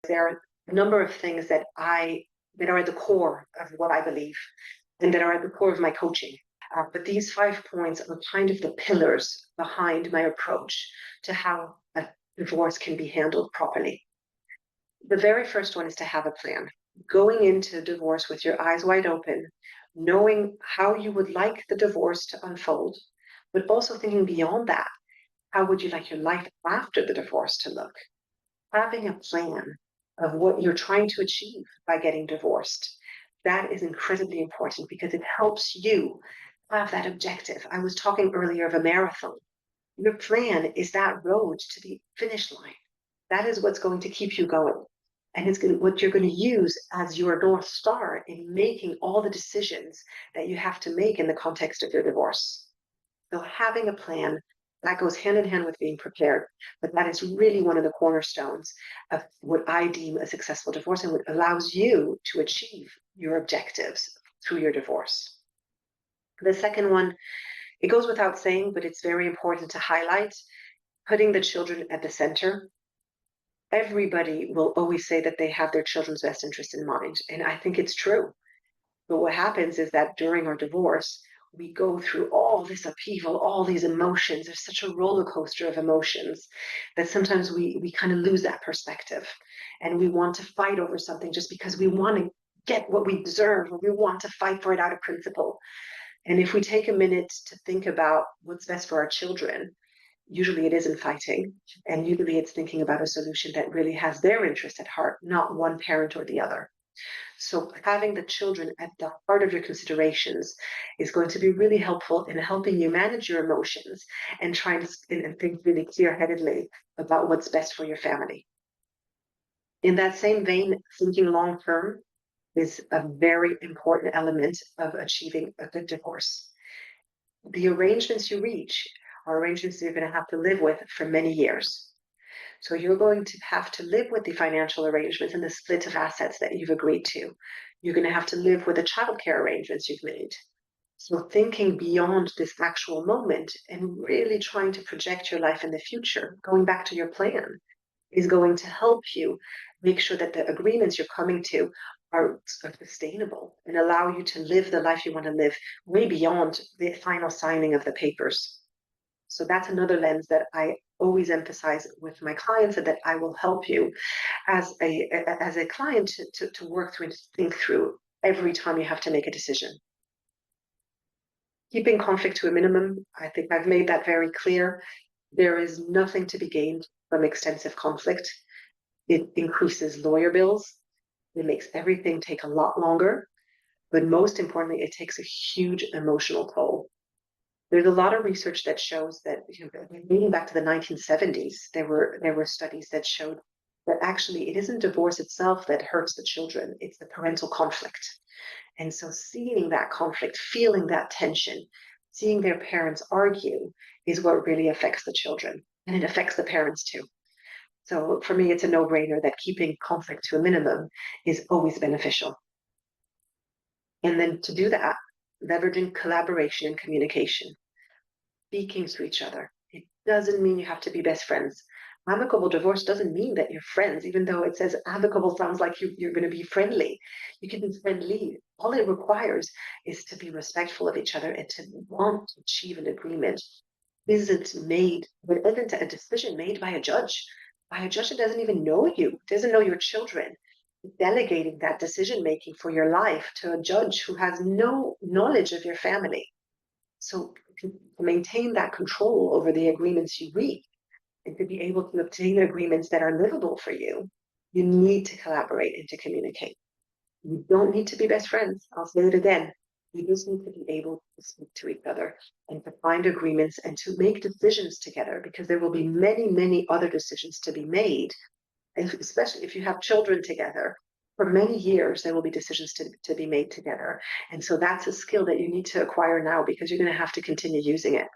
There are a number of things that are at the core of what I believe and that are at the core of my coaching. But these 5 points are kind of the pillars behind my approach to how a divorce can be handled properly. The very first one is to have a plan. Going into divorce with your eyes wide open, knowing how you would like the divorce to unfold, but also thinking beyond that. How would you like your life after the divorce to look? Having a plan of what you're trying to achieve by getting divorced, that is incredibly important because it helps you have that objective. I was talking earlier of a marathon. Your plan is that road to the finish line. That is what's going to keep you going. And what you're going to use as your North Star in making all the decisions that you have to make in the context of your divorce. So having a plan that goes hand in hand with being prepared, but that is really one of the cornerstones of what I deem a successful divorce and what allows you to achieve your objectives through your divorce. The second one, it goes without saying, but it's very important to highlight, putting the children at the center. Everybody will always say that they have their children's best interest in mind, and I think it's true. But what happens is that during our divorce, we go through all this upheaval, all these emotions. There's such a roller coaster of emotions that sometimes we kind of lose that perspective and we want to fight over something just because we want to get what we deserve or we want to fight for it out of principle. And if we take a minute to think about what's best for our children, usually it isn't fighting. And usually it's thinking about a solution that really has their interest at heart, not one parent or the other. So having the children at the heart of your considerations is going to be really helpful in helping you manage your emotions and trying to and think really clear-headedly about what's best for your family. In that same vein, thinking long-term is a very important element of achieving a good divorce. The arrangements you reach are arrangements that you're going to have to live with for many years. So you're going to have to live with the financial arrangements and the split of assets that you've agreed to. You're going to have to live with the childcare arrangements you've made. So thinking beyond this actual moment and really trying to project your life in the future, going back to your plan, is going to help you make sure that the agreements you're coming to are sustainable and allow you to live the life you want to live way beyond the final signing of the papers. So that's another lens that I always emphasize with my clients and that I will help you as a client to work through and to think through every time you have to make a decision. Keeping conflict to a minimum, I think I've made that very clear. There is nothing to be gained from extensive conflict. It increases lawyer bills. It makes everything take a lot longer. But most importantly, it takes a huge emotional toll. There's a lot of research that shows that, dating back to the 1970s, there were studies that showed that actually it isn't divorce itself that hurts the children, it's the parental conflict. And so seeing that conflict, feeling that tension, seeing their parents argue is what really affects the children, and it affects the parents too. So for me, it's a no-brainer that keeping conflict to a minimum is always beneficial. And then to do that, leveraging collaboration and communication, speaking to each other. It doesn't mean you have to be best friends. Amicable divorce doesn't mean that you're friends, even though it says amicable sounds like you're going to be friendly. You can be friendly. All it requires is to be respectful of each other and to want to achieve an agreement. Isn't a decision made by a judge that doesn't even know you, doesn't know your children. Delegating that decision making for your life to a judge who has no knowledge of your family. So to maintain that control over the agreements you reach and to be able to obtain agreements that are livable for you, you need to collaborate and to communicate. You don't need to be best friends. I'll say it again. You just need to be able to speak to each other and to find agreements and to make decisions together, because there will be many, many other decisions to be made. And especially if you have children together, for many years, there will be decisions to be made together. And so that's a skill that you need to acquire now, because you're going to have to continue using it.